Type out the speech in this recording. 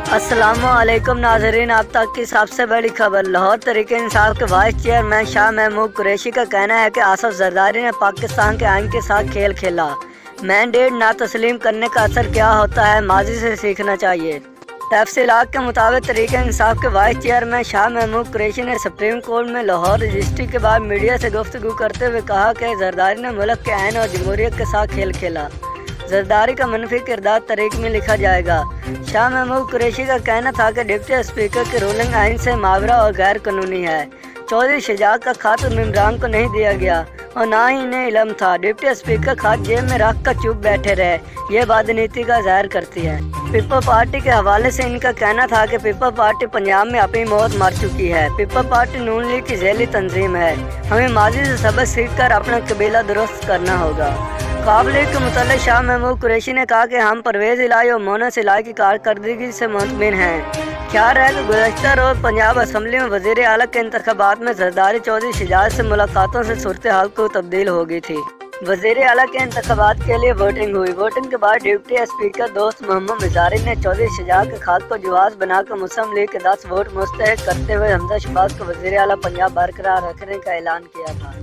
अस्सलाम वालेकुम नाजरीन, आप तक की सबसे बड़ी खबर। लाहौर तहरीक इंसाफ के वाइस चेयरमैन शाह महमूद कुरैशी का कहना है कि आसफ जरदारी ने पाकिस्तान के आइन के साथ खेल खेला। मैंडेट ना तस्लीम करने का असर क्या होता है, माजी से सीखना चाहिए। तफसीलात के मुताबिक तहरीक इंसाफ के वाइस चेयरमैन शाह महमूद कुरैशी ने सुप्रीम कोर्ट में लाहौर रजिस्ट्री के बाद मीडिया से गुफ्तगू करते हुए कहा कि जरदारी ने मुल्क के आइन और जमहूरियत के साथ खेल खेला। जरदारी का मनफी किरदार तरीक में लिखा जाएगा। शाह महमूद कुरैशी का कहना था कि डिप्टी स्पीकर की रूलिंग आइन से मावरा और गैर कानूनी है। चौधरी शजात का खत मेम्बरान को नहीं दिया गया और ना ही इन्हें इल्म था। डिप्टी स्पीकर खत जेब में रख कर चुप बैठे रहे, ये बदनीति का ज़ाहिर करती है। पीपल पार्टी के हवाले से इनका कहना था कि पीपल पार्टी पंजाब में अपनी मौत मर चुकी है। पीपल पार्टी नून लीग की झेली तंजीम है। हमें माजी से सबक सीख कर अपना कबीला दुरुस्त करना होगा। काबिल के मुतल्लिक़ शाह महमूद कुरैशी ने कहा कि हम परवेज़ इलाही और मोहन इलाही की कारकर्दगी से मुतमिन हैं। ख्याल है कि गुज़श्ता रोज़ पंजाब असम्बली में वज़ीर आला के इंतखाबात में जरदारी चौधरी शजात से मुलाकातों से सूरत हाल को तब्दील हो गई थी। वज़ीर आला के इंतखाबात के लिए वोटिंग हुई। वोटिंग के बाद डिप्टी स्पीकर दोस्त मोहम्मद मिजारी ने चौधरी शजात के खात को जवाज़ बनाकर मुस्लिम लीग के 10 वोट मुस्तहक करते हुए हमजा शहबाज को वज़ीर आला पंजाब बरकरार रखने का ऐलान किया था।